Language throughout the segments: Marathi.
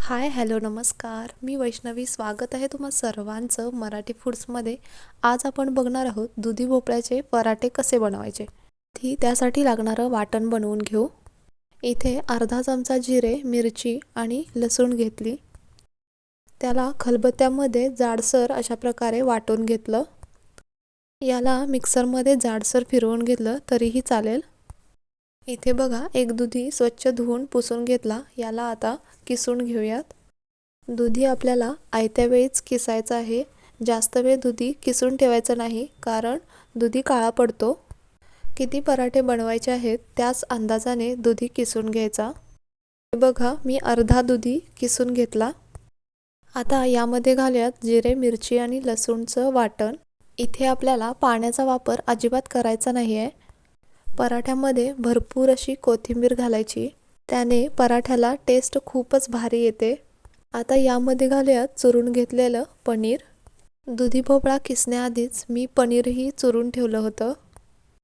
हाय हॅलो नमस्कार, मी वैष्णवी. स्वागत आहे तुम्हा सर्वांचं मराठी फूड्समध्ये. आज आपण बघणार आहोत दुधी भोपळ्याचे पराठे कसे बनवायचे. त्यासाठी लागणारं वाटण बनवून घेऊ. इथे अर्धा चमचा जिरे, मिरची आणि लसूण घेतली. त्याला खलबत्त्यामध्ये जाडसर अशा प्रकारे वाटून घेतलं. याला मिक्सरमध्ये जाडसर फिरवून घेतलं तरीही चालेल. इथे बघा, एक दुधी स्वच्छ धुवून पुसून घेतला. याला आता किसून घेऊयात. दुधी आपल्याला आयत्या वेळीच किसायचं आहे. जास्त वेळ दुधी किसून ठेवायचं नाही, कारण दुधी काळा पडतो. किती पराठे बनवायचे आहेत त्याच अंदाजाने दुधी किसून घ्यायचा. बघा, मी अर्धा दुधी किसून घेतला. आता यामध्ये घालूयात जिरे, मिरची आणि लसूणचं वाटण. इथे आपल्याला पाण्याचा वापर अजिबात करायचा नाही आहे. पराठ्यामध्ये भरपूर अशी कोथिंबीर घालायची, त्याने पराठ्याला टेस्ट खूपच भारी येते. आता यामध्ये घालूयात चुरून घेतलेलं पनीर. दुधी भोपळा किसण्याआधीच मी पनीरही चुरून ठेवलं होतं.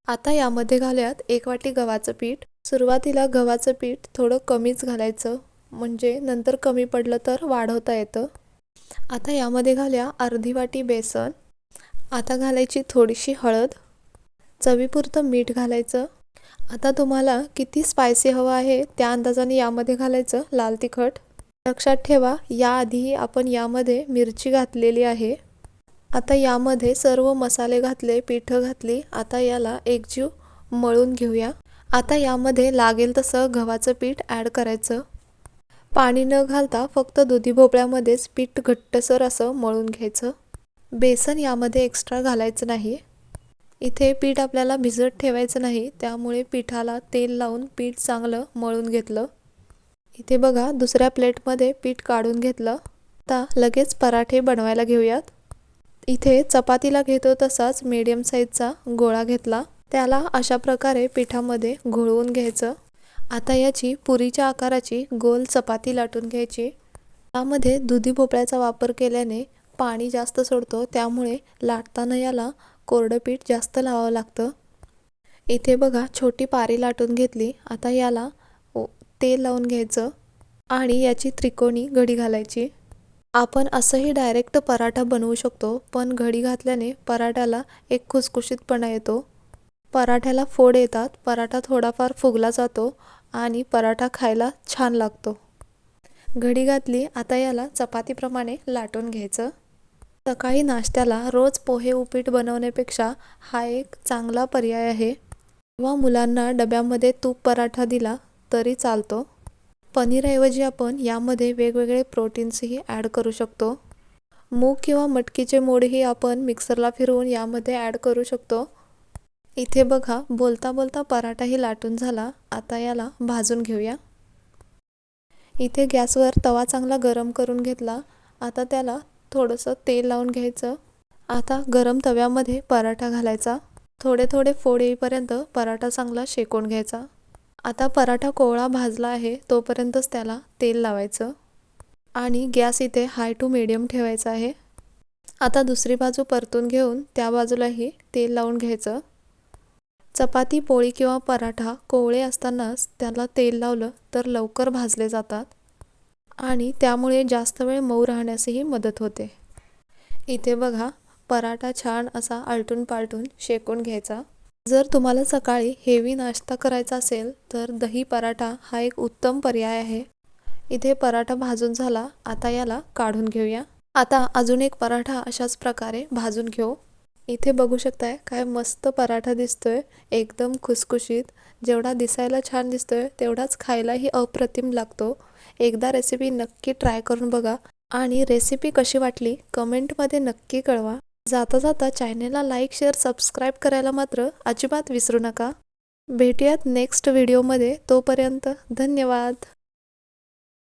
आता यामध्ये घालूयात 1 वाटी गव्हाचं पीठ. सुरुवातीला गव्हाचं पीठ थोडं कमीच घालायचं, म्हणजे नंतर कमी पडलं तर वाढवता येतं. आता यामध्ये घालूया अर्धी वाटी बेसन. आता घालायची थोडीशी हळद, चवीपुरतं मीठ घालायचं. आता तुम्हाला किती स्पायसी हवं आहे त्या अंदाजाने यामध्ये घालायचं लाल तिखट. लक्षात ठेवा, याआधी आपण यामध्ये मिरची घातलेली आहे. आता यामध्ये सर्व मसाले घातले, पिठं घातली. आता याला एकजीव मळून घेऊया. आता यामध्ये लागेल तसं गव्हाचं पीठ ॲड करायचं. पाणी न घालता फक्त दुधी भोपळ्यामध्येच पीठ घट्टसर असं मळून घ्यायचं. बेसन यामध्ये एक्स्ट्रा घालायचं नाही. इथे पीठ आपल्याला भिजत ठेवायचं नाही, त्यामुळे पिठाला तेल लावून पीठ चांगलं मळून घेतलं. इथे बघा, दुसऱ्या प्लेटमध्ये पीठ काढून घेतलं. आता लगेच पराठे बनवायला घेऊयात. इथे चपातीला घेतो तसाच मीडियम साईजचा गोळा घेतला. त्याला अशा प्रकारे पिठामध्ये घोळवून घ्यायचं. आता याची पुरीच्या आकाराची गोल चपाती लाटून घ्यायची. यामध्ये दुधी भोपळ्याचा वापर केल्याने पाणी जास्त सोडतो, त्यामुळे लाटताना याला कोरडं पीठ जास्त लावावं लागतं. इथे बघा, छोटी पारी लाटून घेतली. आता याला तेल लावून घ्यायचं आणि याची त्रिकोणी घडी घालायची. आपण असंही डायरेक्ट पराठा बनवू शकतो, पण घडी घातल्याने पराठ्याला एक खुसखुशीतपणा येतो. पराठ्याला फोड येतात, पराठा थोडाफार फुगला जातो आणि पराठा खायला छान लागतो. घडी घातली. आता याला चपातीप्रमाणे लाटून घ्यायचं. सकाळी नाश्त्याला रोज पोहे उपीट बनवण्यापेक्षा हा एक चांगला पर्याय आहे. किंवा मुलांना डब्यामध्ये तूप पराठा दिला तरी चालतो. पनीरऐवजी आपण यामध्ये वेगवेगळे प्रोटीन्सही ॲड करू शकतो. मूग किंवा मटकीचे मोडही आपण मिक्सरला फिरवून यामध्ये ॲड करू शकतो. इथे बघा, बोलता बोलता पराठाही लाटून झाला. आता याला भाजून घेऊया. इथे गॅसवर तवा चांगला गरम करून घेतला. आता त्याला थोडंसं तेल लावून घ्यायचं. आता गरम तव्यामध्ये पराठा घालायचा. थोडे थोडे फोड येईपर्यंत पराठा चांगला शेकून घ्यायचा. आता पराठा कोवळा भाजला आहे तोपर्यंतच त्याला तेल लावायचं आणि गॅस इथे हाय टू मीडियम ठेवायचा आहे. आता दुसरी बाजू परतून घेऊन त्या बाजूलाही तेल लावून घ्यायचं. चपाती, पोळी किंवा पराठा कोवळे असतानाच त्याला तेल लावलं तर लवकर भाजले जातात आणि त्यामुळे जास्त वेळ मऊ राहण्यासही मदत होते. इथे बघा, पराठा छान असा आलटून पालटून शेकून घ्यायचा. जर तुम्हाला सकाळी हेवी नाश्ता करायचा असेल तर दही पराठा हा एक उत्तम पर्याय आहे. इथे पराठा भाजून झाला. आता याला काढून घेऊया. आता अजून एक पराठा अशाच प्रकारे भाजून घेऊ. इथे बघू शकताय काय मस्त पराठा दिसतोय, एकदम खुसखुशीत. जेवढा दिसायला छान दिसतोय तेवढाच खायलाही अप्रतिम लागतो. एकदा रेसिपी नक्की ट्राय करून बघा आणि रेसिपी कशी वाटली कमेंटमध्ये नक्की कळवा. जाता जाता चॅनलला लाईक, शेअर, सबस्क्राईब करायला मात्र अजिबात विसरू नका. भेटूयात नेक्स्ट व्हिडिओमध्ये. तोपर्यंत धन्यवाद.